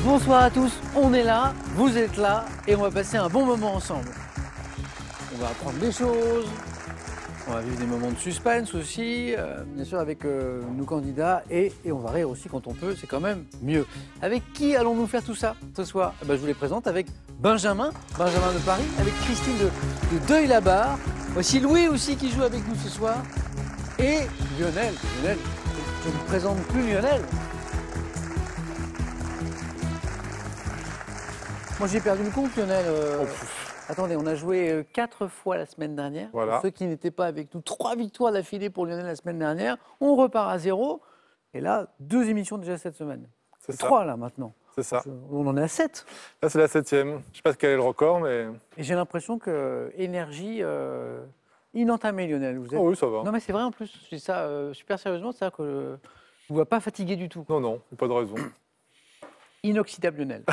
Bonsoir à tous, on est là, vous êtes là et on va passer un bon moment ensemble. On va apprendre des choses, on va vivre des moments de suspense aussi, bien sûr avec nos candidats et on va rire aussi quand on peut, c'est quand même mieux. Avec qui allons-nous faire tout ça ce soir? Je vous les présente avec Benjamin de Paris, avec Christine de Deuil-la-Barre, voici Louis aussi qui joue avec nous ce soir et Lionel, je ne vous présente plus Lionel. Moi j'ai perdu le compte Lionel. Attendez, on a joué 4 fois la semaine dernière. Voilà. Pour ceux qui n'étaient pas avec nous, 3 victoires d'affilée pour Lionel la semaine dernière. On repart à 0. Et là, 2 émissions déjà cette semaine. C'est ça. 3 là maintenant. C'est ça. On en est à 7. Là, c'est la 7e. Je ne sais pas quel est le record, mais... Et j'ai l'impression que énergie inentamée Lionel. Vous êtes... Oh oui, ça va. Non mais c'est vrai en plus, je dis ça super sérieusement, c'est-à-dire que je ne vous vois pas fatigué du tout. Non, pas de raison. Inoxydable Lionel.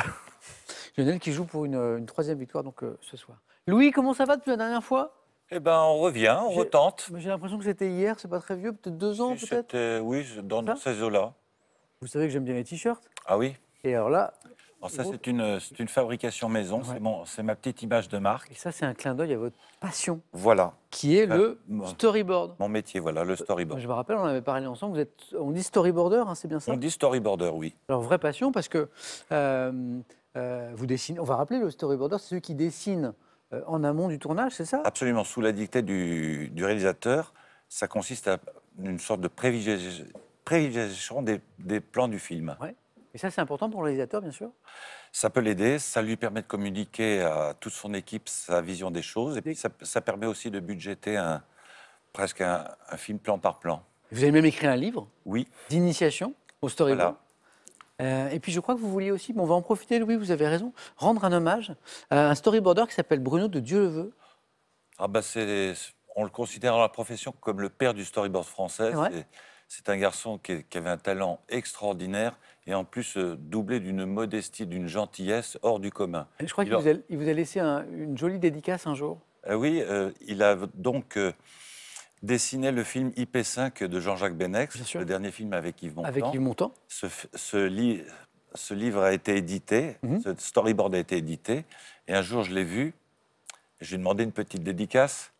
Lionel qui joue pour une 3e victoire donc, ce soir. Louis, comment ça va depuis la dernière fois? Eh ben, on revient, on retente. J'ai l'impression que c'était hier, c'est pas très vieux, peut-être 2 ans peut-être. Oui, dans ces eaux-là. Vous savez que j'aime bien les t-shirts. Ah oui. Et alors là... Alors ça, c'est une fabrication maison, Ouais. c'est ma petite image de marque. Et ça, c'est un clin d'œil à votre passion, Voilà, qui est le storyboard. mon métier, voilà, le storyboard. Je me rappelle, on avait parlé ensemble, on dit storyboarder, hein, c'est bien ça? On dit storyboarder, oui. Alors, vraie passion, parce que vous dessinez... On va rappeler, le storyboarder, c'est celui qui dessine en amont du tournage, c'est ça? Absolument, sous la dictée du réalisateur, ça consiste à une sorte de prévisualisation des plans du film. Ouais. Et ça, c'est important pour le réalisateur, bien sûr. Ça peut l'aider, ça lui permet de communiquer à toute son équipe sa vision des choses, et puis ça permet aussi de budgéter presque un film plan par plan. Vous avez même écrit un livre Oui. d'initiation au storyboard. Voilà. Et puis je crois que vous vouliez aussi, on va en profiter Louis, vous avez raison, rendre un hommage à un storyboarder qui s'appelle Bruno de Dieu le veut. Ah bah on le considère dans la profession comme le père du storyboard français. C'est un garçon qui avait un talent extraordinaire et en plus doublé d'une modestie, d'une gentillesse hors du commun. Et je crois qu'il vous a laissé une jolie dédicace un jour. Oui, il a donc dessiné le film IP5 de Jean-Jacques Benex, le dernier film avec Yves Montand. Avec Yves Montand. Ce livre a été édité, ce storyboard a été édité, et un jour je l'ai vu, je lui ai demandé une petite dédicace,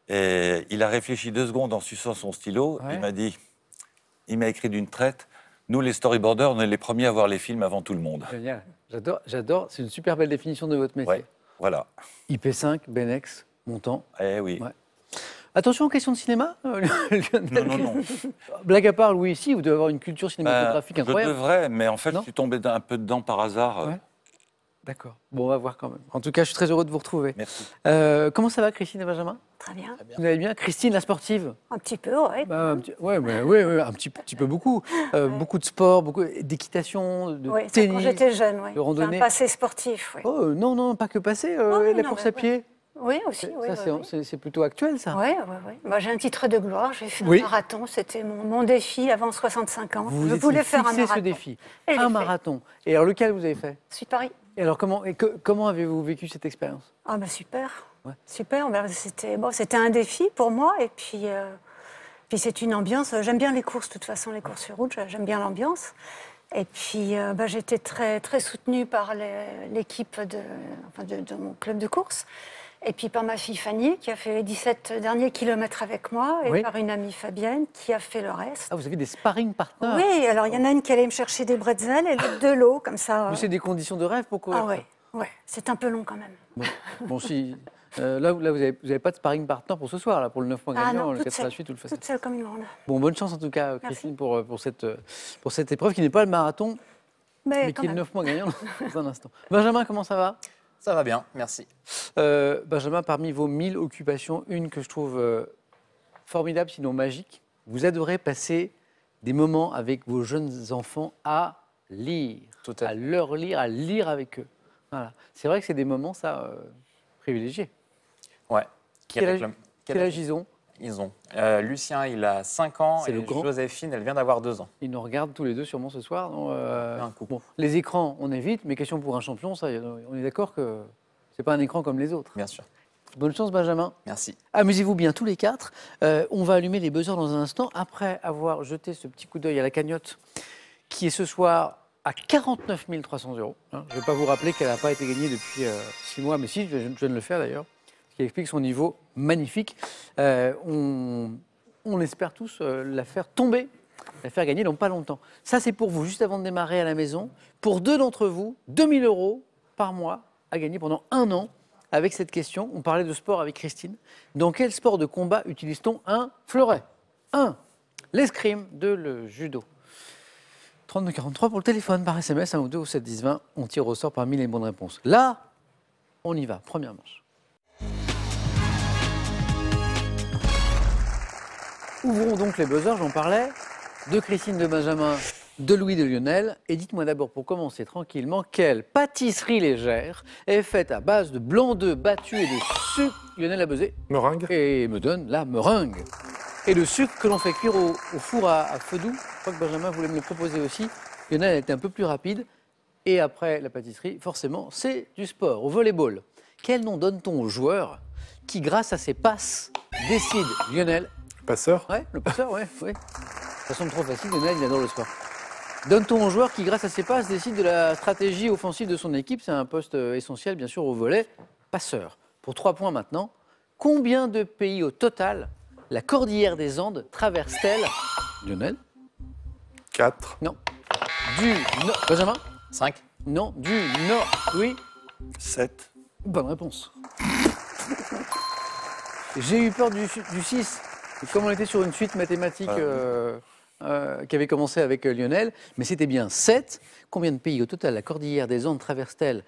et il a réfléchi 2 secondes en suçant son stylo, il m'a écrit d'une traite, nous les storyboarders, on est les premiers à voir les films avant tout le monde. Génial, j'adore, c'est une super belle définition de votre métier. Ouais, voilà. IP5, Benex, Montand. Eh oui. Ouais. Attention aux questions de cinéma, Lionel. Non. Blague à part, Louis, ici, vous devez avoir une culture cinématographique incroyable. Je devrais, mais en fait, je suis tombé un peu dedans par hasard. Ouais. D'accord. Bon, on va voir quand même. En tout cas, je suis très heureux de vous retrouver. Merci. Comment ça va, Christine et Benjamin? Très bien. Vous allez bien? Christine, la sportive? Un petit peu, oui. Oui, un petit peu beaucoup. Beaucoup de sport, beaucoup d'équitation, de tennis. Quand j'étais jeune, de randonnée. J'ai un passé sportif, oui. Oh, non, pas que passé. La course à pied. Oui, aussi. C'est plutôt actuel, ça. Oui. J'ai un titre de gloire. J'ai fait un marathon. C'était mon défi avant 65 ans. Je voulais faire un marathon. ce défi. Un marathon. Et alors, lequel vous avez fait? Celui de Paris. Et alors, comment avez-vous vécu cette expérience? Ah, super. Ouais. Super. C'était un défi pour moi. Et puis c'est une ambiance. J'aime bien les courses, de toute façon, les courses sur route. J'aime bien l'ambiance. Et puis, j'étais très, très soutenue par l'équipe de mon club de course. Et puis par ma fille Fanny, qui a fait les 17 derniers kilomètres avec moi, et par une amie Fabienne, qui a fait le reste. Ah, vous avez des sparring partners? Oui, alors il y en a une qui allait me chercher des bretzels et l'autre de l'eau, comme ça. Mais c'est des conditions de rêve pour courir? Ah ouais, c'est un peu long quand même. Bon si... là, vous n'avez pas de sparring partner pour ce soir, là, pour le 9 points gagnant, le 4 à la suite ou le facile. Toute seule comme une grande. Bon, bonne chance en tout cas, Christine, pour cette épreuve qui n'est pas le marathon, mais qui est le 9 points gagnant dans un instant. Benjamin, comment ça va? Ça va bien, merci. Benjamin, parmi vos 1000 occupations, une que je trouve formidable, sinon magique, vous adorez passer des moments avec vos jeunes enfants à lire, à leur lire, à lire avec eux. Voilà. C'est vrai que c'est des moments, ça, privilégiés. Ouais. Quel âge ils ont? Ils ont. Lucien, il a 5 ans et Joséphine, elle vient d'avoir 2 ans. Ils nous regardent tous les deux sûrement ce soir. Bon, les écrans, on évite, mais question pour un champion, ça, on est d'accord que c'est pas un écran comme les autres. Bien sûr. Bonne chance, Benjamin. Merci. Amusez-vous bien tous les 4. On va allumer les buzzers dans un instant, après avoir jeté ce petit coup d'œil à la cagnotte, qui est ce soir à 49 300 €. Je ne vais pas vous rappeler qu'elle n'a pas été gagnée depuis 6 mois, mais si, je viens de le faire d'ailleurs, ce qui explique son niveau magnifique. On espère tous la faire tomber, la faire gagner dans pas longtemps. Ça, c'est pour vous, juste avant de démarrer à la maison. Pour 2 d'entre vous, 2 000 € par mois à gagner pendant 1 an avec cette question. On parlait de sport avec Christine. Dans quel sport de combat utilise-t-on un fleuret? 1. L'escrime, 2. Le judo. 32 43 pour le téléphone, par SMS, 1 ou 2 au 7 10 20. On tire au sort parmi les bonnes réponses. Là, on y va. Première manche. Ouvrons donc les buzzers, j'en parlais, de Christine, de Benjamin, de Louis, de Lionel. Et dites-moi d'abord, pour commencer tranquillement, quelle pâtisserie légère est faite à base de blanc d'œuf battu et de sucre? Lionel a buzzé. Meringue. Et me donne la meringue. Et le sucre que l'on fait cuire au four à feu doux. Je crois que Benjamin voulait me le proposer aussi. Lionel était un peu plus rapide. Et après la pâtisserie, forcément, c'est du sport, au volleyball. Quel nom donne-t-on au joueur qui, grâce à ses passes, décide, Lionel? Passeur. Ouais, le passeur, ouais. Ça semble trop facile, Lionel, il adore le sport. Donne-t-on au joueur qui, grâce à ses passes, décide de la stratégie offensive de son équipe? C'est un poste essentiel, bien sûr, au volley. Passeur. Pour 3 points maintenant. Combien de pays au total la cordillère des Andes traverse-t-elle? Lionel? 4. Non. Du nord. Benjamin? 5. Non. Du nord. Oui. 7. Bonne réponse. J'ai eu peur du 6. Et comme on était sur une suite mathématique qui avait commencé avec Lionel, mais c'était bien 7. Combien de pays au total la cordillère des Andes traverse-t-elle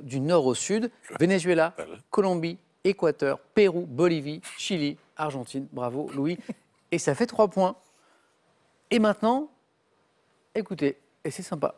du nord au sud? Venezuela, Colombie, Équateur, Pérou, Bolivie, Chili, Argentine. Bravo Louis. Et ça fait 3 points. Et maintenant, écoutez, et c'est sympa.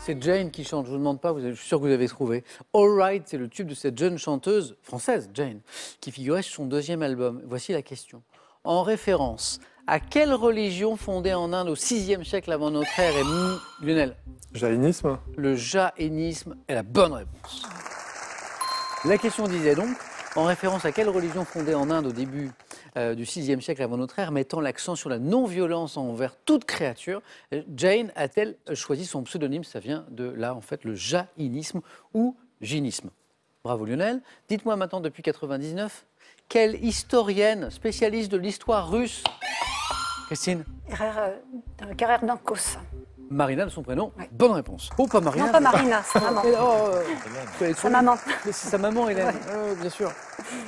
C'est Jane qui chante, je ne vous demande pas, je suis sûr que vous avez trouvé. All Right, c'est le tube de cette jeune chanteuse française, Jane, qui figurait sur son 2e album. Voici la question. En référence à quelle religion fondée en Inde au 6e siècle avant notre ère est Lionel? Jaïnisme. Le jaïnisme est la bonne réponse. La question disait donc, en référence à quelle religion fondée en Inde au début du 6e siècle avant notre ère, mettant l'accent sur la non-violence envers toute créature, Jane a-t-elle choisi son pseudonyme? Ça vient de là, en fait, le jaïnisme ou jinisme. Bravo Lionel. Dites-moi maintenant, depuis 99, quelle historienne spécialiste de l'histoire russe? Christine? Carrère d'Ancos. Marina de son prénom. Ouais. Bonne réponse. Oh, pas Marina. Non, pas Marina, c'est maman. Sa maman. C'est sa maman, Hélène. Bien sûr.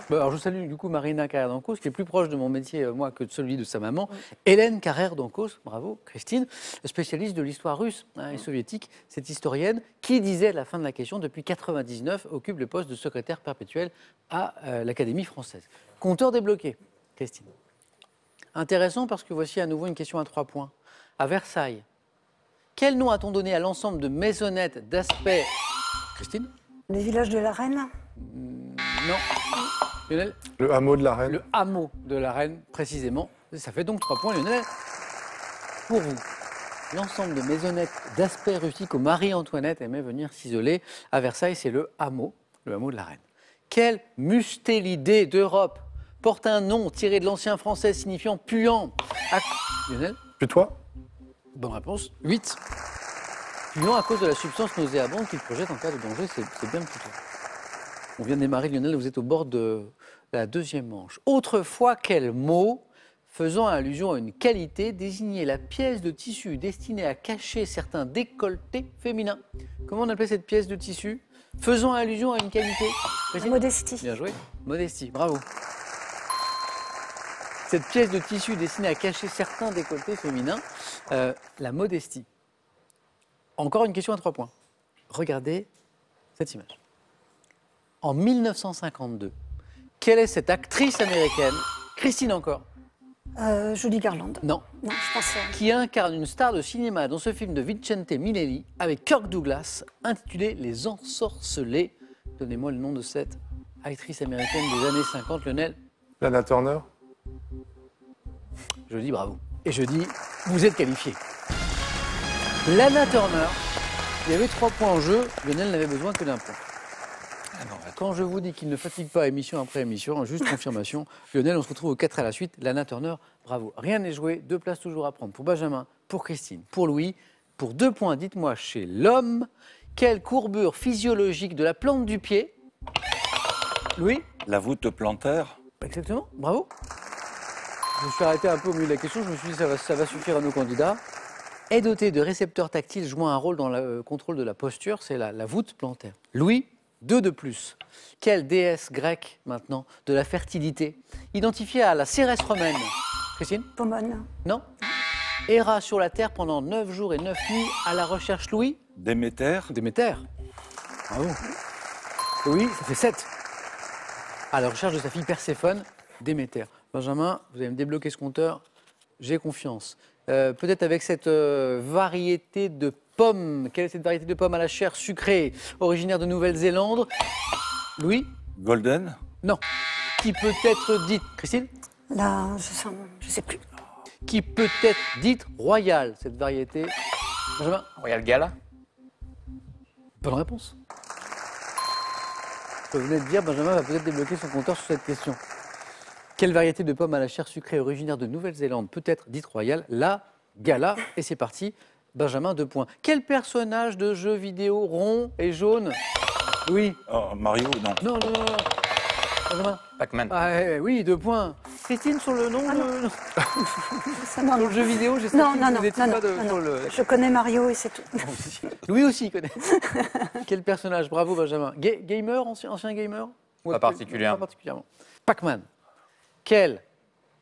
Bah, alors, je salue du coup Marina Carrère d'Ancos, qui est plus proche de mon métier, moi, que de celui de sa maman. Hélène Carrère d'Ancos, bravo, Christine, spécialiste de l'histoire russe et soviétique. Cette historienne qui disait à la fin de la question, depuis 1999, occupe le poste de secrétaire perpétuel à l'Académie française. Compteur débloqué, Christine. Intéressant parce que voici à nouveau une question à 3 points. À Versailles, quel nom a-t-on donné à l'ensemble de maisonnettes d'aspect... Christine? Le village de la Reine? Non. Lionel? Le hameau de la Reine. Le hameau de la Reine, précisément. Ça fait donc 3 points, Lionel. Pour vous, l'ensemble de maisonnettes d'aspect rustique où Marie-Antoinette aimait venir s'isoler à Versailles, c'est le hameau de la Reine. Quelle mustélidée d'Europe porte un nom tiré de l'ancien français signifiant puant? Lionel? Putois. Bonne réponse. 8. Puant à cause de la substance nauséabonde qu'il projette en cas de danger, c'est bien plutôt. On vient de démarrer, Lionel, vous êtes au bord de la 2e manche. Autrefois, quel mot, faisant allusion à une qualité, désignait la pièce de tissu destinée à cacher certains décolletés féminins? Comment on appelait cette pièce de tissu faisant allusion à une qualité? Modestie. Bien joué. Modestie, bravo. Cette pièce de tissu destinée à cacher certains décolletés féminins, la modestie. Encore une question à 3 points. Regardez cette image. En 1952, quelle est cette actrice américaine, Christine encore, Judy Garland. Non. Non, je pense. Qui incarne une star de cinéma dans ce film de Vicente Minnelli avec Kirk Douglas intitulé Les Ensorcelés. Donnez-moi le nom de cette actrice américaine des années 50, Lionel. Lana Turner. Je dis bravo. Et je dis, vous êtes qualifié. Lana Turner, il y avait 3 points en jeu, Lionel n'avait besoin que d'un point. Quand je vous dis qu'il ne fatigue pas émission après émission, juste confirmation, Lionel, on se retrouve au 4 à la suite. Lana Turner, bravo. Rien n'est joué, 2 places toujours à prendre pour Benjamin, pour Christine, pour Louis. Pour 2 points, dites-moi, chez l'homme, quelle courbure physiologique de la plante du pied? Louis? La voûte plantaire. Exactement, bravo. Je me suis arrêté un peu au milieu de la question, je me suis dit ça va suffire à nos candidats. Est dotée de récepteurs tactiles jouant un rôle dans le contrôle de la posture, c'est la voûte plantaire. Louis, 2 de plus. Quelle déesse grecque, maintenant, de la fertilité, identifiée à la Cérès romaine? Christine? Pomone. Non. Erra sur la terre pendant 9 jours et 9 nuits à la recherche, Louis? Déméter. Déméter. Bravo. Louis, ça fait 7. À la recherche de sa fille Perséphone, Déméter. Benjamin, vous allez me débloquer ce compteur, j'ai confiance. Peut-être avec cette variété de pommes. Quelle est cette variété de pommes à la chair sucrée, originaire de Nouvelle-Zélande? Louis? Golden. Non. Qui peut être dite, Christine? Là, je sais plus. Qui peut être dite royale, cette variété? Benjamin? Royal Gala. Bonne réponse. Vous venez de dire, Benjamin va peut-être débloquer son compteur sur cette question. Quelle variété de pommes à la chair sucrée originaire de Nouvelle-Zélande peut être dite royale? La Gala. Et c'est parti. Benjamin, 2 points. Quel personnage de jeu vidéo rond et jaune? Oui. Oh, Mario, non. Non, non, non. Benjamin? Pac-Man. Ah, oui, 2 points. Christine, sur le nom de... Non, Sur le jeu vidéo, j'espère non, que non, vous non, n'étiez non, pas de... non, sur non. le... Je connais Mario et c'est tout. Louis aussi connaît. Quel personnage? Bravo, Benjamin. Gamer, ancien gamer? Pas particulièrement. Pas particulièrement. Pac-Man. Quel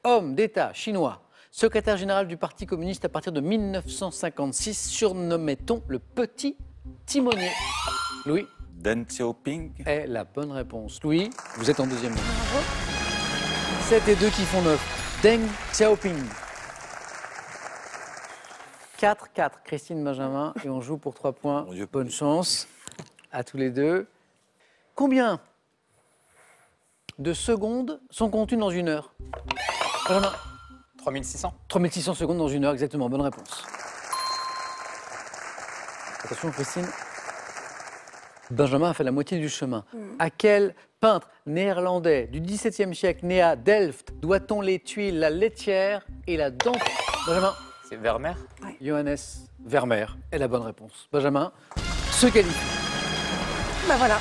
homme d'État chinois, secrétaire général du Parti communiste à partir de 1956, surnommait-on le petit timonier? Louis? Deng Xiaoping. Est la bonne réponse. Louis, vous êtes en deuxième ligne. 7 et 2 qui font 9. Deng Xiaoping. 4-4, Christine, Benjamin, et on joue pour 3 points. Mon Dieu. Bonne chance à tous les deux. Combien de secondes sont contenues dans une heure? Benjamin? 3600. 3600 secondes dans une heure, exactement. Bonne réponse. Attention, Christine. Benjamin a fait la moitié du chemin. À quel peintre néerlandais du XVIIe siècle, né à Delft, doit-on les tuiles, la laitière et la dentelle? Benjamin? C'est Vermeer. Johannes Vermeer est la bonne réponse. Benjamin se qualifie. Ben voilà.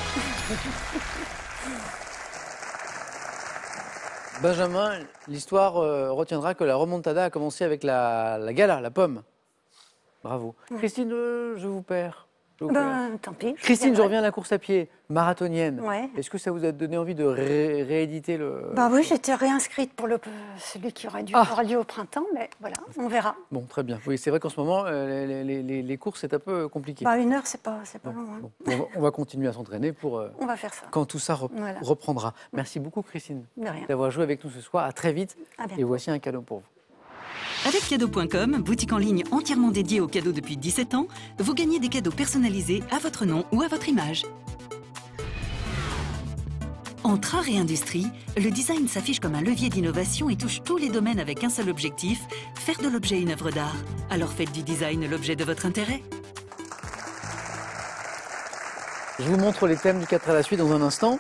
Benjamin, l'histoire retiendra que la remontada a commencé avec la gala, la pomme. Bravo. Christine, je vous perds. Ben, tant pis. Christine, je reviens à la course à pied marathonienne. Ouais. Est-ce que ça vous a donné envie de rééditer le... Ben oui, j'étais réinscrite pour celui qui aurait dû avoir lieu au printemps, mais voilà, on verra. Bon, très bien. Oui, c'est vrai qu'en ce moment, les courses, c'est un peu compliqué. Ben, 1 heure, c'est pas long. Hein. Bon, on va continuer à s'entraîner pour On va faire ça. quand tout ça reprendra. Merci beaucoup, Christine, d'avoir joué avec nous ce soir. À très vite. Et voici un cadeau pour vous. Avec Cadeau.com, boutique en ligne entièrement dédiée aux cadeaux depuis 17 ans, vous gagnez des cadeaux personnalisés à votre nom ou à votre image. Entre art et industrie, le design s'affiche comme un levier d'innovation et touche tous les domaines avec un seul objectif, faire de l'objet une œuvre d'art. Alors faites du design l'objet de votre intérêt. Je vous montre les thèmes du 4 à la suite dans un instant.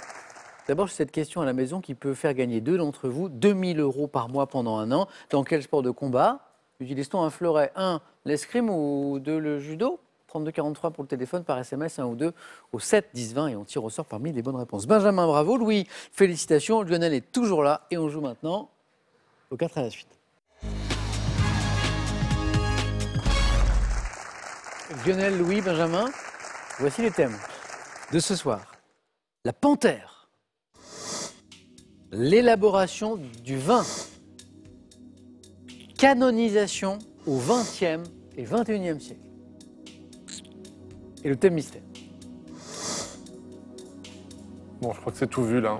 D'abord, j'ai cette question à la maison qui peut faire gagner 2 d'entre vous 2000 € par mois pendant 1 an. Dans quel sport de combat utilise-t-on un fleuret? 1, l'escrime ou 2, le judo? 3243 pour le téléphone, par SMS, 1 ou 2 au 7 10 20 et on tire au sort parmi les bonnes réponses. Benjamin, bravo. Louis, félicitations. Lionel est toujours là et on joue maintenant au 4 à la suite. Lionel, Louis, Benjamin, voici les thèmes de ce soir. La panthère. L'élaboration du vin. Canonisation au XXe et XXIe siècle. Et le thème mystère. Bon, je crois que c'est tout vu, là.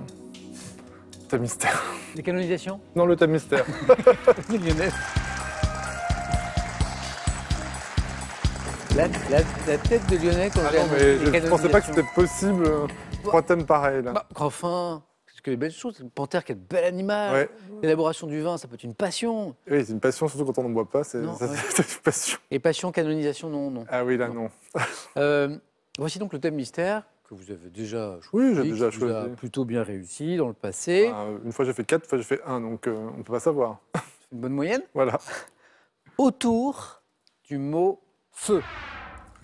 thème mystère. Les canonisations? Non, le thème mystère. Lionel. La tête de Lionel quand Ah j'ai non, mais annoncé les je pensais pas que canonisations. c'était possible. 3 thèmes pareils, là. Bah, enfin, parce que les belles choses, le panthère, quel bel animal. Ouais. L'élaboration du vin, ça peut être une passion. Oui, c'est une passion, surtout quand on n'en boit pas. C'est Non, ouais. c'est une passion. Et passion, canonisation, non. Ah oui, là, non. Voici donc le thème mystère que vous avez déjà choisi. Oui, j'ai déjà qui vous a choisi. plutôt bien réussi dans le passé. Une fois j'ai fait 4, une fois j'ai fait 1, donc on ne peut pas savoir. Une bonne moyenne. Voilà. Autour du mot feu.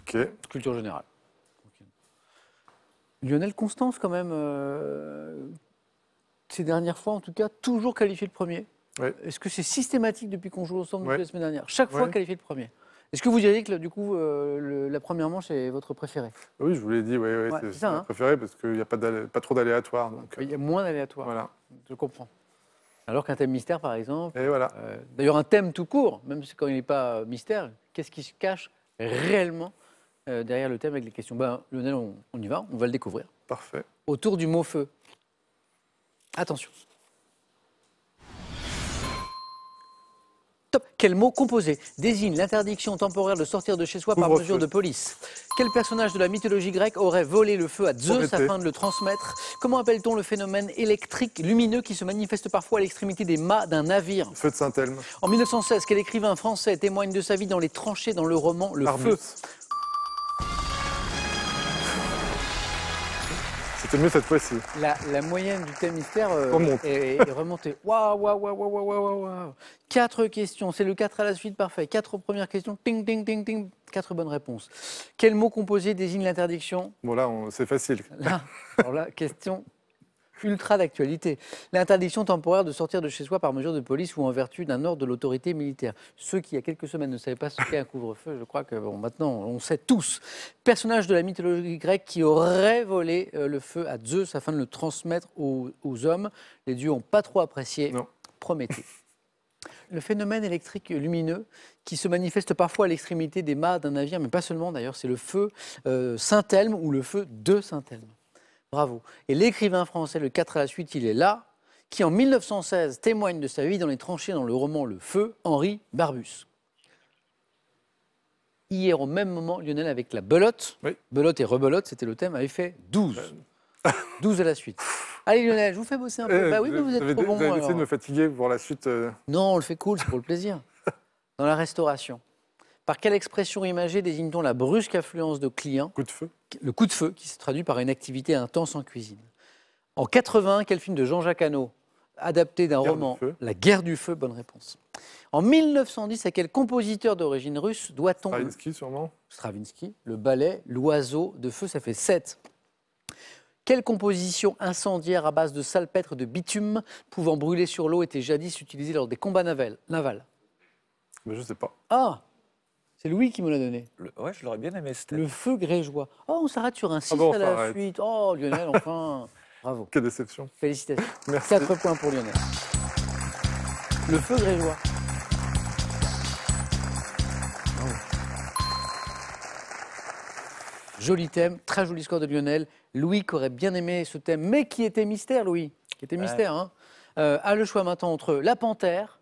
Ok. Culture générale. Lionel Constance, quand même, ces dernières fois, en tout cas, toujours qualifié le premier. Ouais. Est-ce que c'est systématique depuis qu'on joue ensemble Ouais. depuis la semaine dernière? Chaque fois Ouais. qualifié le premier. Est-ce que vous diriez que, du coup, la première manche est votre préférée? Oui, je vous l'ai dit, Ouais, c'est c'est ça, ma hein. préférée parce qu'il n'y a pas trop d'aléatoires. Il y a moins d'aléatoires. Voilà. Je comprends. Alors qu'un thème mystère, par exemple, Et voilà. d'ailleurs un thème tout court, même si quand il n'est pas mystère, qu'est-ce qui se cache réellement derrière le thème avec les questions? Ben, Lionel, on y va, on va le découvrir. Parfait. Autour du mot feu. Attention. Top. Quel mot composé désigne l'interdiction temporaire de sortir de chez soi par Couvre-feu. mesure de police? Quel personnage de la mythologie grecque aurait volé le feu à Zeus Prométhée. afin de le transmettre? Comment appelle-t-on le phénomène électrique lumineux qui se manifeste parfois à l'extrémité des mâts d'un navire? Feu de Saint-Elme. En 1916, quel écrivain français témoigne de sa vie dans les tranchées dans le roman Le Arbus. Feu? C'était mieux cette fois-ci. La moyenne du thème mystère Remonte. est remontée. Waouh. 4 questions, c'est le 4 à la suite, parfait. 4 premières questions, ting, ting, ting, ting. 4 bonnes réponses. Quel mot composé désigne l'interdiction? Bon, là, c'est facile. Là, alors là, question ultra d'actualité. L'interdiction temporaire de sortir de chez soi par mesure de police ou en vertu d'un ordre de l'autorité militaire. Ceux qui, il y a quelques semaines, ne savaient pas ce qu'est un couvre-feu, je crois que maintenant, on sait tous. Personnage de la mythologie grecque qui aurait volé le feu à Zeus afin de le transmettre aux hommes. Les dieux n'ont pas trop apprécié. Non. Prométhée. Le phénomène électrique lumineux qui se manifeste parfois à l'extrémité des mâts d'un navire, mais pas seulement d'ailleurs, c'est le feu Saint-Elme ou le feu de Saint-Elme. Bravo. Et l'écrivain français, le 4 à la suite, il est là, qui en 1916 témoigne de sa vie dans les tranchées dans le roman Le Feu, Henri Barbus. Hier, au même moment, Lionel, avec la belote, Oui. belote et rebelote, c'était le thème, avait fait 12. 12 à la suite. Allez Lionel, je vous fais bosser un peu. Bah oui, mais vous êtes trop bon. Vous avez alors. essayé de me fatiguer pour la suite. Non, on le fait cool, c'est pour le plaisir. Dans la restauration, par quelle expression imagée désigne-t-on la brusque affluence de clients? Coup de feu. Le coup de feu, qui se traduit par une activité intense en cuisine. En 80, quel film de Jean-Jacques Hano, adapté d'un Guerre roman du feu. La guerre du feu, bonne réponse. En 1910, à quel compositeur d'origine russe doit-on Stravinsky, sûrement. Stravinsky, le ballet L'Oiseau de feu, ça fait 7. Quelle composition incendiaire à base de salpêtre de bitume pouvant brûler sur l'eau était jadis utilisée lors des combats navals? Mais je sais pas. Ah, c'est Louis qui me l'a donné. Ouais, je l'aurais bien aimé, c'était. Le feu grégeois. Oh, on s'arrête sur un 6 bon, à la arrête. suite. Oh, Lionel, enfin. Bravo. Quelle déception. Félicitations. Merci. 4 points pour Lionel. Le feu grégeois. Bravo. Joli thème, très joli score de Lionel. Louis qui aurait bien aimé ce thème, mais qui était mystère, Louis. Qui était mystère, hein. A le choix maintenant entre la panthère,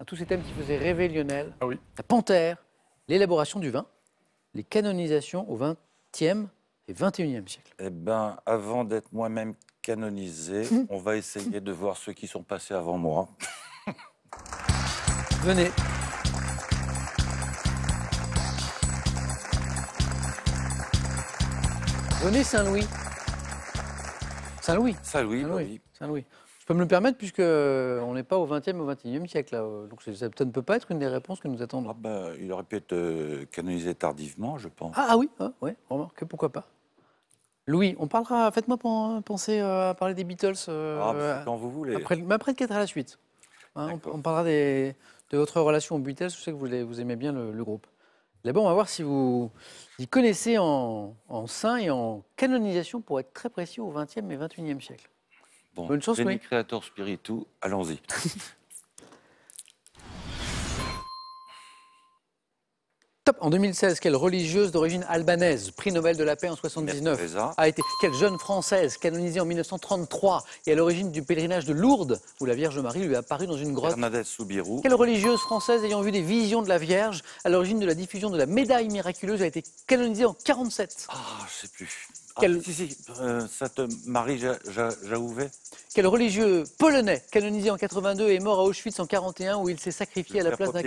tous ces thèmes qui faisaient rêver Lionel, Ah oui. la panthère, l'élaboration du vin, les canonisations au XXe et XXIe siècle. Eh bien, avant d'être moi-même canonisé, on va essayer de voir ceux qui sont passés avant moi. Venez. Venez Saint-Louis. Saint-Louis. Salut, Saint-Louis. oui. Saint-Louis. Je peux me le permettre puisque on n'est pas au XXe ou XXIe siècle. Là. Donc ça ne peut pas être une des réponses que nous attendons. Ah ben, il aurait pu être canonisé tardivement, je pense. Ah oui, ouais, remarque, pourquoi pas. Louis, on parlera, faites-moi penser à parler des Beatles C'est quand vous voulez. après le 4 à la suite. Hein, on parlera de votre relation aux Beatles, je sais que vous aimez bien le groupe. D'abord, on va voir si vous y connaissez en saint et en canonisation pour être très précis au XXe et XXIe siècle. Bon, bonne chance, Veni Louis. Creator Spiritu, allons-y. Top. En 2016, quelle religieuse d'origine albanaise, prix Nobel de la paix en 79, a été quelle jeune française canonisée en 1933 et à l'origine du pèlerinage de Lourdes où la Vierge Marie lui est apparue dans une grotte? Bernadette Soubirous. Quelle religieuse française ayant vu des visions de la Vierge à l'origine de la diffusion de la médaille miraculeuse a été canonisée en 47? Ah, je sais plus. Quelle... Sainte Marie Jaouvet. Quel religieux polonais canonisé en 82 est mort à Auschwitz en 41 où il s'est sacrifié à la place d'un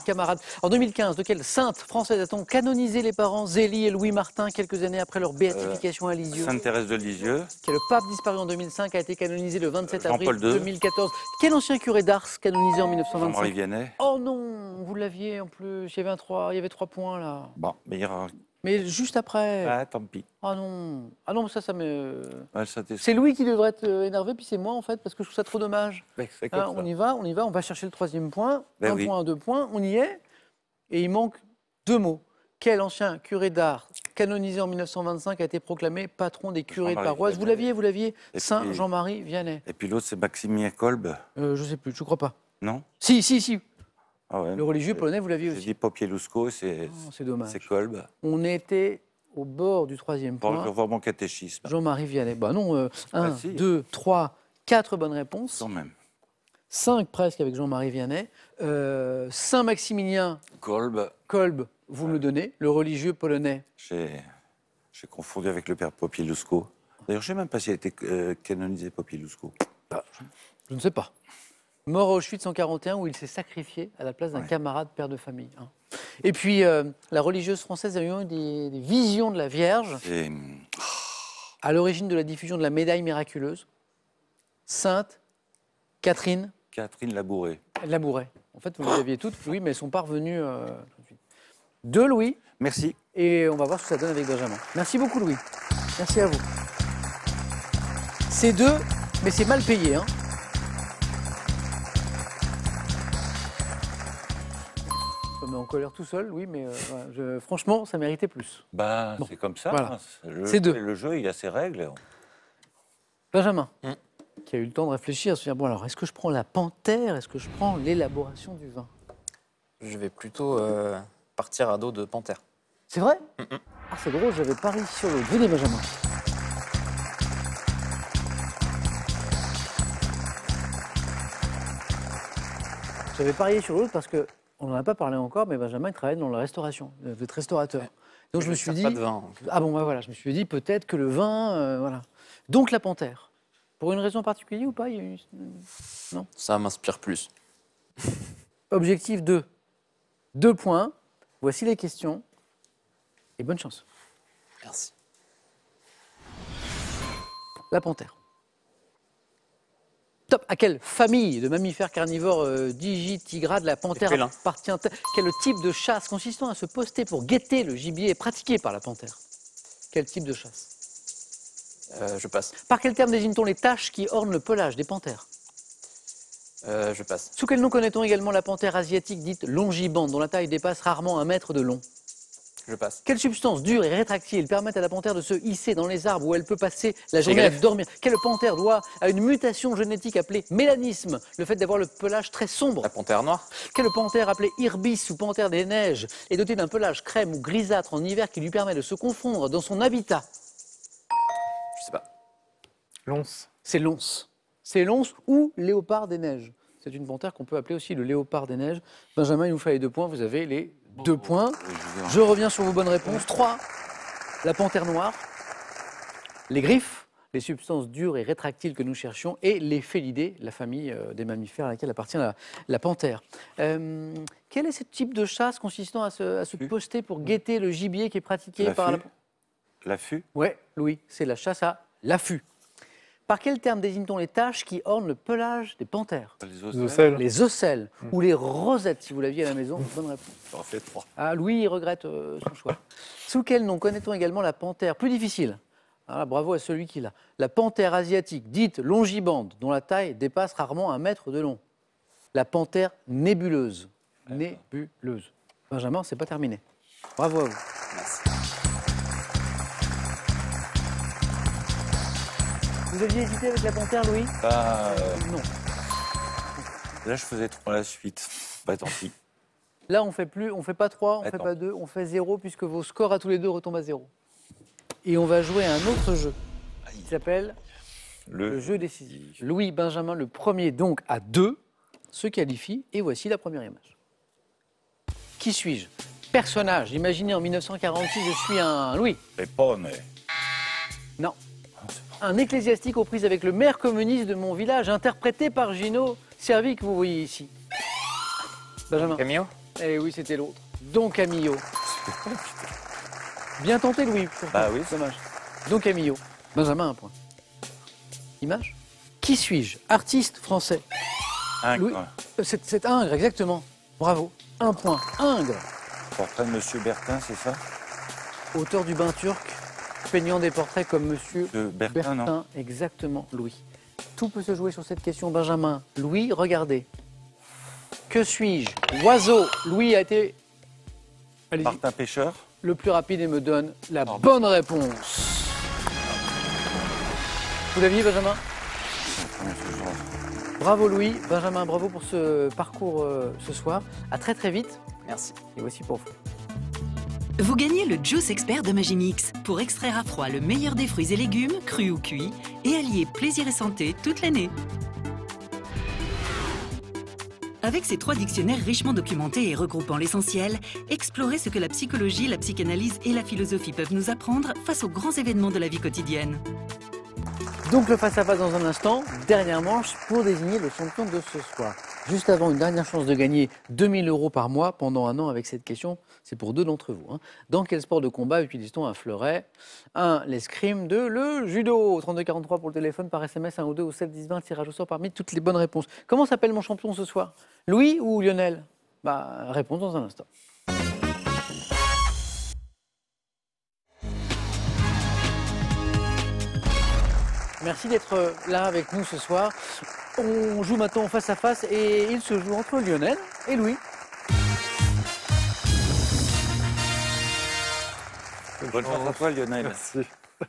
camarade? En 2015, de quelle sainte française a-t-on canonisé les parents Zélie et Louis Martin quelques années après leur béatification à Lisieux? Sainte Thérèse de Lisieux. Quel pape disparu en 2005 a été canonisé le 27 avril Jean-Paul II. 2014? Quel ancien curé d'Ars canonisé en 1925? Jean-Marie Vianney. Oh non, vous l'aviez en plus, il y avait 3 points là. Bon, mais il y aura... Mais juste après. Ah, tant pis. Ah non, ça me... Ouais, c'est Louis qui devrait être énervé, puis c'est moi en fait, parce que je trouve ça trop dommage. Hein, on y va, on va chercher le 3e point. Ben 1 point, 2 points, on y est. Et il manque 2 mots. Quel ancien curé d'Ars, canonisé en 1925, a été proclamé patron des curés de paroisse? Vous l'aviez, Saint Jean-Marie Vianney. Et puis l'autre, c'est Maximilien Kolb. Je sais plus, je crois pas. Non? Si. Ah ouais, le religieux polonais, vous l'aviez aussi. J'ai dit Popieluszko, c'est dommage. C'est Kolb. On était au bord du 3e point. Je revois mon catéchisme. Jean-Marie Vianney. Bah non, 1, 2, 3, 4 bonnes réponses. Quand même. 5 presque avec Jean-Marie Vianney. Saint-Maximilien Kolb, vous me le donnez. Le religieux polonais. J'ai confondu avec le père Popieluszko. D'ailleurs, je ne sais même pas s'il a été canonisé Popieluszko. Je ne sais pas. Mort à Auschwitz en 41 où il s'est sacrifié à la place d'un camarade père de famille. Hein. Et puis, la religieuse française a eu des visions de la Vierge à l'origine de la diffusion de la médaille miraculeuse. Sainte Catherine. Catherine Labouré. Labouré. En fait, vous les aviez toutes, Louis, mais elles sont pas revenues tout de suite. 2 Louis. Merci. Et on va voir ce que ça donne avec Benjamin. Merci beaucoup, Louis. Merci à vous. C'est 2, mais c'est mal payé, hein. Ça me met en colère tout seul, oui, mais franchement, ça méritait plus. Bon. C'est comme ça. Voilà. Hein. C'est 2. Le jeu, il a ses règles. Benjamin, qui a eu le temps de réfléchir, se dire, bon alors, est-ce que je prends la panthère? Est-ce que je prends l'élaboration du vin? Je vais plutôt partir à dos de panthère. C'est vrai? Ah, c'est drôle, j'avais parié sur l'autre. Venez, Benjamin. J'avais parié sur l'autre parce que on n'en a pas parlé encore, mais Benjamin il travaille dans la restauration. Vous êtes restaurateur. Donc je me suis dit, pas de vin, ah bon, bah voilà, je me suis dit peut-être que le vin, voilà. Donc la panthère. Pour une raison particulière ou pas? Non. Ça m'inspire plus. Objectif 2. 2 points. Voici les questions. Et bonne chance. Merci. La panthère. Top. À quelle famille de mammifères carnivores digitigrades la panthère appartient-elle? Quel type de chasse consistant à se poster pour guetter le gibier est pratiqué par la panthère? Quel type de chasse? Je passe. Par quel terme désigne-t-on les taches qui ornent le pelage des panthères? Je passe. Sous quel nom connaît-on également la panthère asiatique dite longibande, dont la taille dépasse rarement 1 mètre de long? Je passe. Quelle substance dure et rétractile permet à la panthère de se hisser dans les arbres où elle peut passer la journée à dormir? Quelle panthère doit à une mutation génétique appelée mélanisme, le fait d'avoir le pelage très sombre? La panthère noire. Quelle panthère appelée irbis ou panthère des neiges est dotée d'un pelage crème ou grisâtre en hiver qui lui permet de se confondre dans son habitat? Je sais pas. L'once. C'est l'once. C'est l'once ou léopard des neiges. C'est une panthère qu'on peut appeler aussi le léopard des neiges. Benjamin, il vous fallait 2 points, vous avez les 2 points. Je reviens sur vos bonnes réponses. 3, la panthère noire, les griffes, les substances dures et rétractiles que nous cherchions, et les félidés, la famille des mammifères à laquelle appartient la panthère. Quel est ce type de chasse consistant à se poster pour guetter le gibier qui est pratiqué par la... L'affût? Oui, Louis, c'est la chasse à l'affût. Par quel terme désigne-t-on les taches qui ornent le pelage des panthères? Les ocelles. Les ocelles, ou les rosettes, si vous l'aviez à la maison. Bonne réponse. J'en fais 3. Ah, Louis, il regrette son choix. Sous quel nom connaît-on également la panthère? Plus difficile. Ah, bravo à celui qui l'a. La panthère asiatique, dite longibande, dont la taille dépasse rarement 1 mètre de long. La panthère nébuleuse. Nébuleuse. Benjamin, c'est pas terminé. Bravo à vous. Merci. Vous aviez hésité avec la panthère, Louis? Bah, Non. là, je faisais trop la suite. Bah, tant pis. Là, on fait pas 3, on fait Attends. pas 2, on fait 0 puisque vos scores à tous les deux retombent à 0. Et on va jouer à un autre jeu qui s'appelle le jeu décisif. Louis Benjamin, le premier, donc à 2, se qualifie. Et voici la première image. Qui suis-je? Personnage. Imaginez en 1946, je suis un Louis. Pepone. Non. Un ecclésiastique aux prises avec le maire communiste de mon village, interprété par Gino Servi, que vous voyez ici. Benjamin. Camillo? Eh oui, c'était l'autre. Don Camillo. Bien tenté, Louis. Bah oui. Dommage. Don Camillo. Benjamin, un point. Image. Qui suis-je? Artiste français. Louis... C'est Ingres, exactement. Bravo. Un point. Ingres. Portrait de Monsieur Bertin, c'est ça? Auteur du bain turc, peignant des portraits comme Monsieur Bertin, non? Exactement, Louis. Tout peut se jouer sur cette question, Benjamin. Louis, regardez. Que suis-je? Oiseau. Louis a été... Allez-y. Martin Pêcheur? Le plus rapide et me donne la bonne réponse. Vous l'aviez, Benjamin? Bravo, Louis. Benjamin, bravo pour ce parcours ce soir. À très très vite. Merci. Et voici pour vous. Vous gagnez le Juice Expert de Magimix pour extraire à froid le meilleur des fruits et légumes, crus ou cuits, et allier plaisir et santé toute l'année. Avec ces 3 dictionnaires richement documentés et regroupant l'essentiel, explorez ce que la psychologie, la psychanalyse et la philosophie peuvent nous apprendre face aux grands événements de la vie quotidienne. Donc le face-à-face dans un instant, dernière manche pour désigner le champion de ce soir. Juste avant, une dernière chance de gagner 2000 € par mois pendant un an avec cette question. C'est pour 2 d'entre vous. Dans quel sport de combat utilise-t-on un fleuret? 1. L'escrime. 2. Le judo. 3243 pour le téléphone, par SMS, 1 ou 2 ou 7 10 20, tirage au sort parmi toutes les bonnes réponses. Comment s'appelle mon champion ce soir? Louis ou Lionel? Réponse dans un instant. Merci d'être là avec nous ce soir. On joue maintenant face à face et il se joue entre Lionel et Louis. Bonne chance à toi, Lionel. Merci.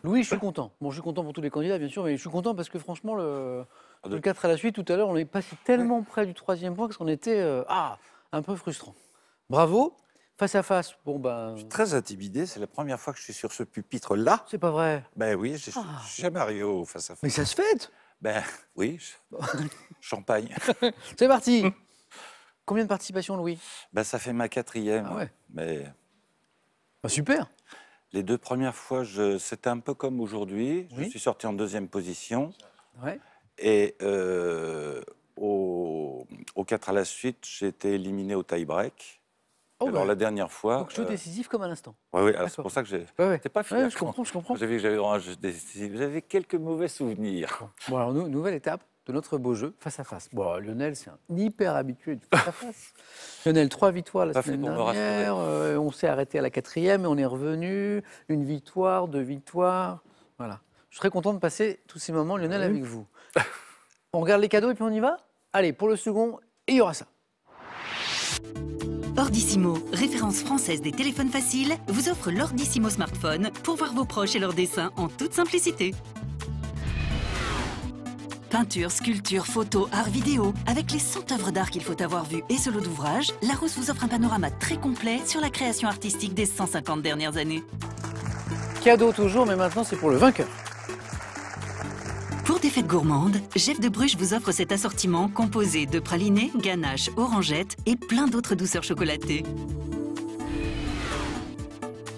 Louis, je suis content. Bon, je suis content pour tous les candidats, bien sûr, mais je suis content parce que franchement, le 4 à la suite, tout à l'heure, on est passé tellement près du 3e point qu'on était un peu frustrant. Bravo. Face à face, Je suis très intimidé, c'est la première fois que je suis sur ce pupitre-là. C'est pas vrai. Ben oui, je suis jamais arrivé au face à face. Mais ça se fait. Ben oui, champagne. C'est parti. Combien de participations, Louis? Ben ça fait ma 4e. Ah ouais. Mais super. les 2 premières fois, c'était un peu comme aujourd'hui. Oui. Je suis sorti en 2e position. Ouais. Et au 4 à la suite, j'ai été éliminé au tie-break. Alors la dernière fois... Donc jeu décisif comme à l'instant. Oui, c'est pour ça que j'ai... C'était pas fini. Je comprends. J'ai vu que j'avais droit à un jeu décisif. J'avais quelques mauvais souvenirs. Bon, alors, nouvelle étape de notre beau jeu, face à face. Bon, Lionel, c'est un hyper habitué du face à face. Lionel, 3 victoires la semaine dernière. On s'est arrêté à la 4e et on est revenu. 1 victoire, 2 victoires. Voilà. Je serais content de passer tous ces moments, Lionel, avec vous. On regarde les cadeaux et puis on y va? Allez, pour le second, il y aura ça. Ordissimo, référence française des téléphones faciles, vous offre l'Ordissimo smartphone pour voir vos proches et leurs dessins en toute simplicité. Peinture, sculpture, photo, art vidéo, avec les 100 œuvres d'art qu'il faut avoir vues et ce lot d'ouvrages, Larousse vous offre un panorama très complet sur la création artistique des 150 dernières années. Cadeau toujours, mais maintenant c'est pour le vainqueur. Pour des fêtes gourmandes, Jeff de Bruges vous offre cet assortiment composé de pralinés, ganaches, orangettes et plein d'autres douceurs chocolatées.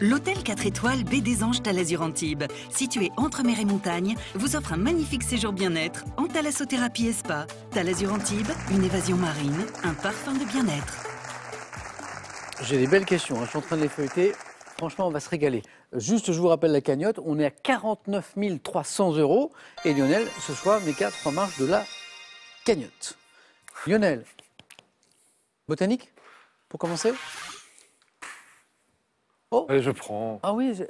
L'hôtel 4 étoiles Baie des Anges Talazur Antibes, situé entre mer et montagne, vous offre un magnifique séjour bien-être en thalassothérapie et spa. Talazur Antibes, une évasion marine, un parfum de bien-être. J'ai des belles questions, je suis en train de les feuilleter. Franchement, on va se régaler. Juste, je vous rappelle la cagnotte, on est à 49 300 €. Et Lionel, ce soir, n'est qu'à 3 marches de la cagnotte. Lionel, botanique, pour commencer? Oh. Allez, je prends. Ah oui, je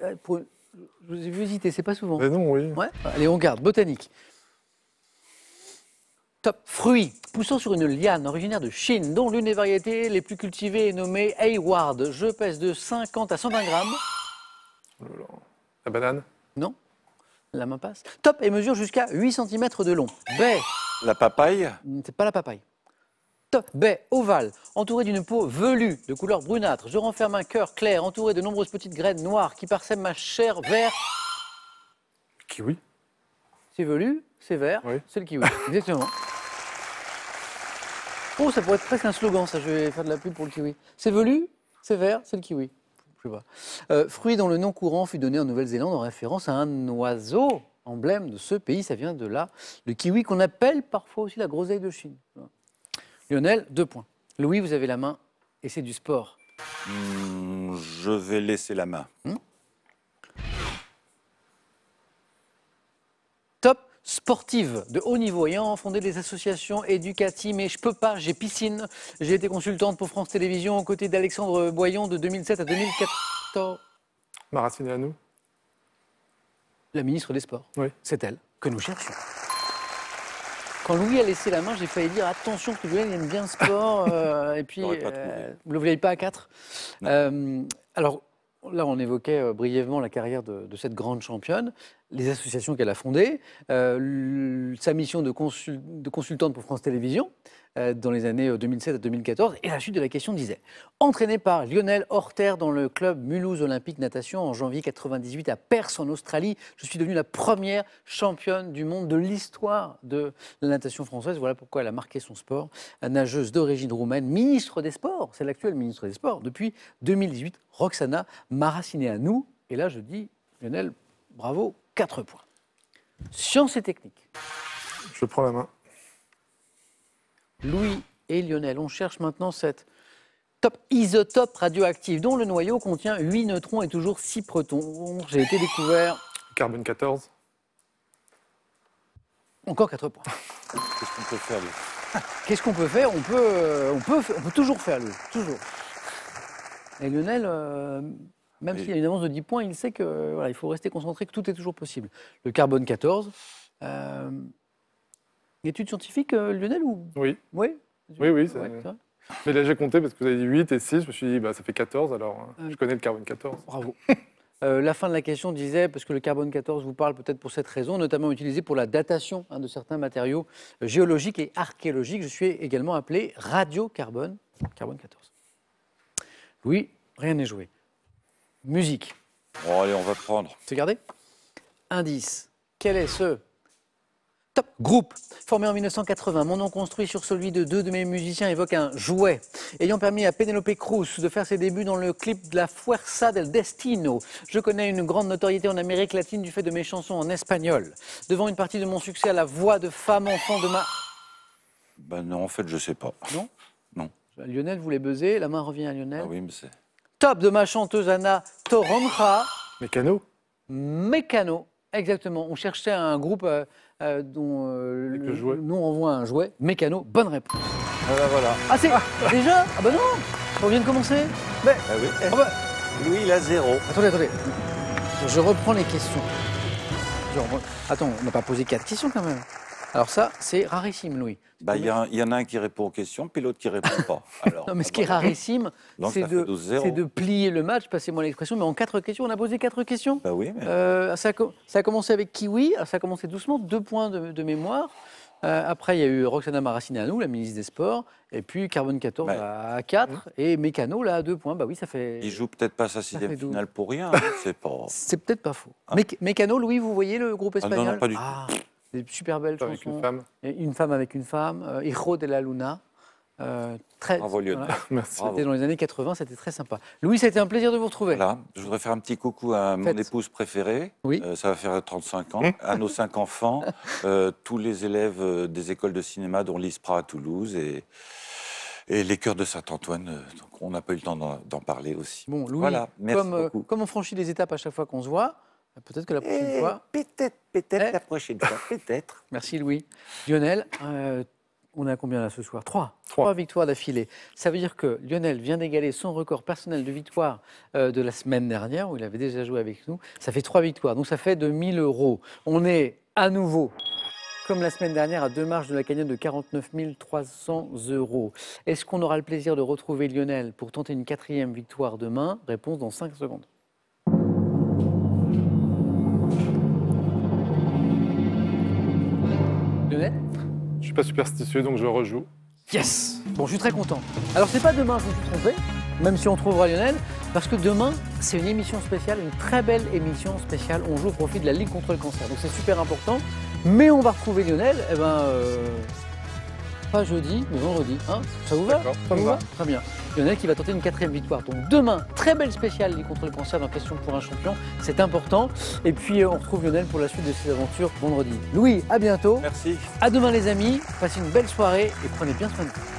vous ai vu hésiter, c'est pas souvent. Mais non, oui. Ouais. Allez, on garde, botanique. Top. Fruits, poussant sur une liane originaire de Chine, dont l'une des variétés les plus cultivées est nommée Hayward. Je pèse de 50 à 120 grammes. Oh là là. La banane? Non, la main passe. Top, et mesure jusqu'à 8 cm de long. Baie. La papaye? C'est pas la papaye. Top. Baie ovale, entourée d'une peau velue de couleur brunâtre. Je renferme un cœur clair, entouré de nombreuses petites graines noires qui parsèment ma chair vert. Kiwi. C'est velu, c'est vert, Oui. c'est le kiwi. Exactement. Oh, ça pourrait être presque un slogan, ça. Je vais faire de la pub pour le kiwi. C'est velu, c'est vert, c'est le kiwi. Je sais pas. Fruit dont le nom courant fut donné en Nouvelle-Zélande en référence à un oiseau emblème de ce pays. Ça vient de là. Le kiwi qu'on appelle parfois aussi la groseille de Chine. Lionel, 2 points. Louis, vous avez la main et c'est du sport. Je vais laisser la main. Top sportive de haut niveau, ayant fondé des associations éducatives, mais je peux pas, j'ai piscine. J'ai été consultante pour France Télévisions aux côtés d'Alexandre Boyon de 2007 à 2014. Maracineanu. La ministre des Sports. Oui. C'est elle que nous cherchions. Quand Louis a laissé la main, j'ai failli dire attention que Louis aime bien le sport. Et puis, vous ne le voyez pas à 4. Alors, là, on évoquait brièvement la carrière de cette grande championne, les associations qu'elle a fondées, sa mission de consultante pour France Télévisions dans les années 2007 à 2014. Et la suite de la question disait « Entraînée par Lionel Horter dans le club Mulhouse Olympique Natation en janvier 98 à Perth en Australie, je suis devenue la première championne du monde de l'histoire de la natation française. Voilà pourquoi elle a marqué son sport. Nageuse d'origine roumaine, ministre des Sports, c'est l'actuelle ministre des Sports, depuis 2018, Roxana Maracineanu. Et là, je dis, Lionel, bravo, 4 points. Sciences et techniques. Je prends la main. Louis et Lionel, on cherche maintenant cette top isotope radioactive dont le noyau contient 8 neutrons et toujours 6 protons. J'ai été découvert. Carbone 14. Encore 4 points. Qu'est-ce qu'on peut faire, lui? Qu'est-ce qu'on peut faire on peut toujours faire, Louis. Toujours. Et Lionel, même s'il y a une avance de 10 points, il sait que voilà, il faut rester concentré, que tout est toujours possible. Le carbone 14. Études scientifiques, Lionel ou... Oui. Oui. Oui, Ouais, c'est vrai. Mais là, j'ai compté parce que vous avez dit 8 et 6. Je me suis dit, bah, ça fait 14, alors je connais le carbone 14. Bravo. La fin de la question disait, parce que le carbone 14 vous parle peut-être pour cette raison, notamment utilisé pour la datation de certains matériaux géologiques et archéologiques. Je suis également appelé radiocarbone, carbone 14. Oui, rien n'est joué. Musique. Bon, allez, on va prendre. C'est gardé. Indice. Quel est ce top groupe formé en 1980? Mon nom construit sur celui de 2 de mes musiciens évoque un jouet ayant permis à Penélope Cruz de faire ses débuts dans le clip de la Fuerza del Destino. Je connais une grande notoriété en Amérique latine du fait de mes chansons en espagnol. Devant une partie de mon succès à la voix de femme enfant de ma... Ben non, en fait, je sais pas. Non? Non. Lionel voulait buzzer, la main revient à Lionel. Ah oui, mais c'est... Top de ma chanteuse Anna Toronja. Mécano. Mécano, exactement. On cherchait un groupe dont le nom envoie un jouet. Mécano, bonne réponse. Voilà. Ah, c'est déjà? Ah bah non, on vient de commencer. Mais, Ah oui. ah bah, Louis, il a 0. attendez. Je reprends les questions. Attends, on n'a pas posé 4 questions quand même. Alors ça, c'est rarissime, Louis. Bah, il y en a un qui répond aux questions, puis l'autre qui répond pas. Alors, Non, mais ce qui est rarissime, donc, c'est ça fait 12-0. de plier le match, passez-moi l'expression, mais en 4 questions, on a posé 4 questions. Bah oui, mais... Ça a commencé avec Kiwi, ça a commencé doucement, 2 points de mémoire. Après, il y a eu Roxana Maracineanu, la ministre des Sports, et puis Carbone 14 à 4, et Mécano, là, à 2 points. Bah oui, ça fait... Il joue peut-être pas sa fait 6e 12. finale pour rien, hein, c'est pas... C'est peut-être pas faux. Ah. Mécano, Louis, vous voyez le groupe espagnol? non, pas du tout. Des super belles Avec chansons. une femme. Une femme avec une femme, Hijo de la Luna. Très, Bravo, Lionel. Merci. Bravo. C'était dans les années 80, c'était très sympa. Louis, ça a été un plaisir de vous retrouver. Voilà, je voudrais faire un petit coucou à mon Faites. épouse préférée. Oui. Ça va faire 35 ans. À nos 5 enfants, tous les élèves des écoles de cinéma, dont l'ISPRA à Toulouse et les chœurs de Saint-Antoine. Donc on n'a pas eu le temps d'en parler aussi. Bon, Louis, Voilà, merci beaucoup. comme on franchit les étapes à chaque fois qu'on se voit, peut-être que la prochaine fois... Peut-être la prochaine fois, peut-être. Merci Louis. Lionel, on est à combien là ce soir? 3. 3 victoires d'affilée. Ça veut dire que Lionel vient d'égaler son record personnel de victoires de la semaine dernière, où il avait déjà joué avec nous. Ça fait 3 victoires, donc ça fait de 1 000 €. On est à nouveau, comme la semaine dernière, à 2 marches de la cagnotte de 49 300 €. Est-ce qu'on aura le plaisir de retrouver Lionel pour tenter une 4e victoire demain? Réponse dans 5 secondes. Lionel? Je suis pas superstitieux, donc je rejoue. Yes. Bon, je suis très content. Alors, c'est pas demain, je me suis trompé, même si on trouvera Lionel, parce que demain, c'est une émission spéciale, une très belle émission spéciale. On joue au profit de la Ligue contre le cancer. Donc, c'est super important. Mais on va retrouver Lionel, pas jeudi, mais vendredi. Hein, ça vous va? Ça vous va? Très bien. Lionel qui va tenter une 4e victoire. Donc demain, très belle spéciale Ligue contre le cancer dans Question pour un champion. C'est important. Et puis on retrouve Lionel pour la suite de ses aventures vendredi. Louis, à bientôt. Merci. À demain les amis. Passez une belle soirée et prenez bien soin de vous.